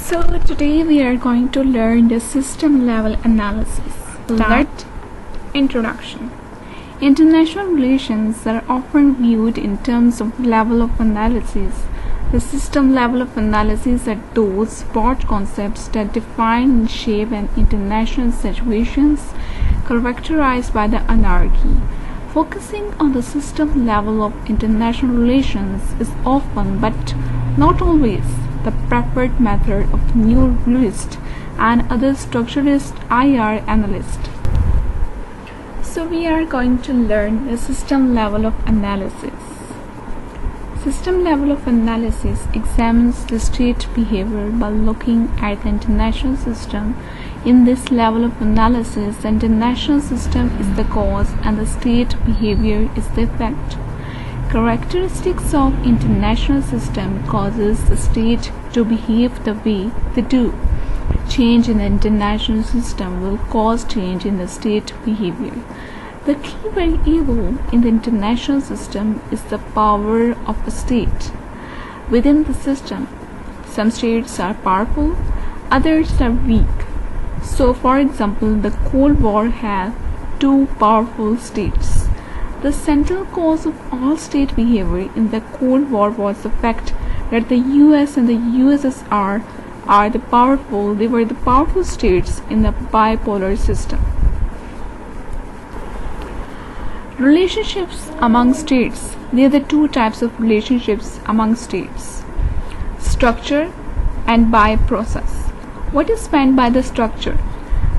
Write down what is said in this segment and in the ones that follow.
So today we are going to learn the system level analysis. Introduction. International relations are often viewed in terms of level of analysis. The system level of analysis are those broad concepts that define and shape an international situations characterized by the anarchy. Focusing on the system level of international relations is often, but not always, the preferred method of neuralists and other structuralist IR analysts. So we are going to learn the system level of analysis. System level of analysis examines the state behavior by looking at the international system. In this level of analysis, the international system is the cause and the state behavior is the effect. Characteristics of international system causes the state to behave the way they do. Change in the international system will cause change in the state behavior. The key variable in the international system is the power of a state. Within the system, some states are powerful, others are weak. So, for example, the Cold War had two powerful states. The central cause of all state behavior in the Cold War was the fact that the US and the USSR were the powerful states in the bipolar system. Relationships among states. There are the two types of relationships among states: structure and by process. What is meant by the structure?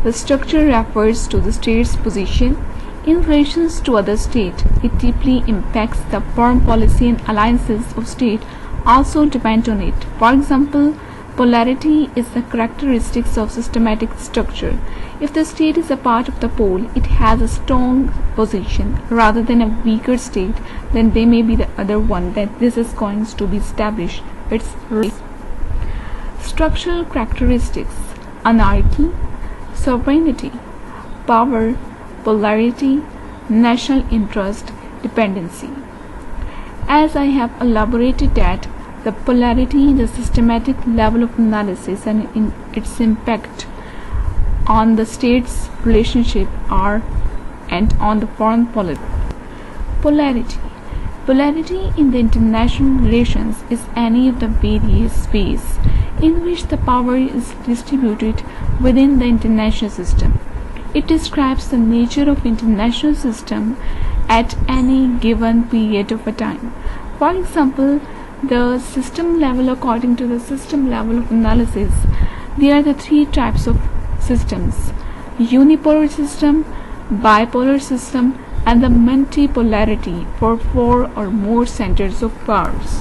The structure refers to the state's position in relation to other state. It deeply impacts the foreign policy and alliances of state also depend on it. For example, polarity is the characteristics of systematic structure. If the state is a part of the pole, it has a strong position rather than a weaker state, then they may be the other one that this is going to be established. It's structural characteristics: anarchy, sovereignty, power, polarity, national interest, dependency. As I have elaborated that, the polarity in the systematic level of analysis and in its impact on the state's relationship and on the foreign policy. Polarity. Polarity in the international relations is any of the various ways in which the power is distributed within the international system. It describes the nature of international system at any given period of a time. For example, the system level, according to the system level of analysis, there are the three types of systems: unipolar system, bipolar system, and the multipolarity for four or more centers of powers.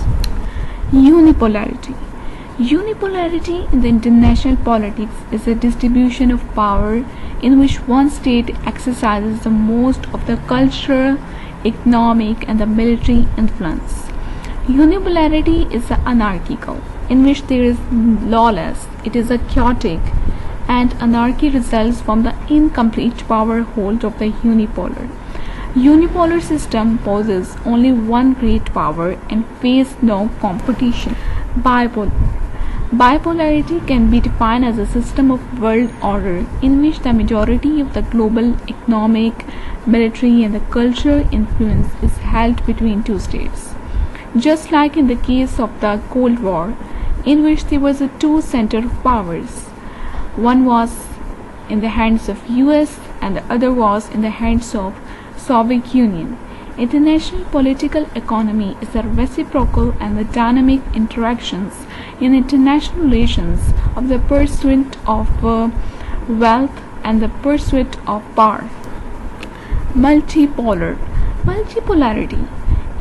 Unipolarity. Unipolarity in the international politics is a distribution of power in which one state exercises the most of the cultural, economic, and the military influence. Unipolarity is anarchical, in which there is lawless, it is a chaotic, and anarchy results from the incomplete power hold of the unipolar. Unipolar system possesses only one great power and face no competition. Bipolar. Bipolarity can be defined as a system of world order in which the majority of the global economic, military, and the cultural influence is held between two states. Just like in the case of the Cold War, in which there was a two center of powers. One was in the hands of US and the other was in the hands of Soviet Union. International political economy is the reciprocal and the dynamic interactions in international relations of the pursuit of wealth and the pursuit of power. Multipolar. Multipolarity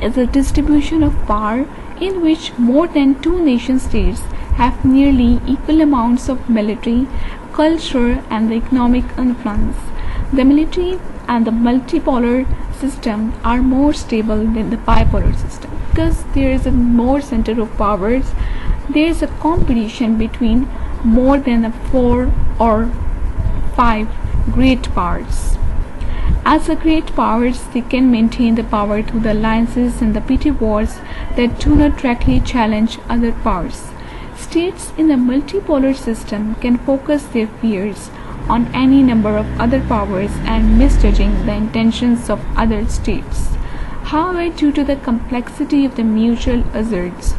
is a distribution of power in which more than two nation states have nearly equal amounts of military, cultural, and economic influence. The military and the multipolar system are more stable than the bipolar system because there is a more center of powers. There is a competition between more than 4 or 5 great powers. As the great powers, they can maintain the power through the alliances and the petty wars that do not directly challenge other powers. States in the multipolar system can focus their fears on any number of other powers and misjudging the intentions of other states. However, due to the complexity of the mutual hazards,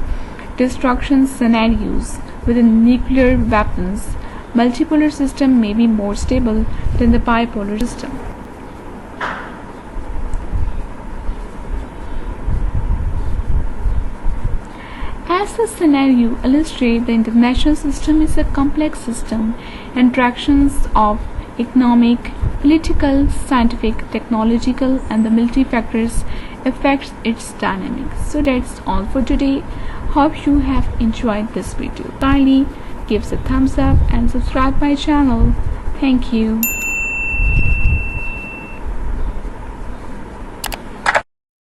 destruction scenarios within nuclear weapons, multipolar system may be more stable than the bipolar system. As the scenario illustrates, the international system is a complex system. Interactions of economic, political, scientific, technological, and the military factors affect its dynamics. So that's all for today. Hope you have enjoyed this video. Kindly give a thumbs up and subscribe my channel. Thank you.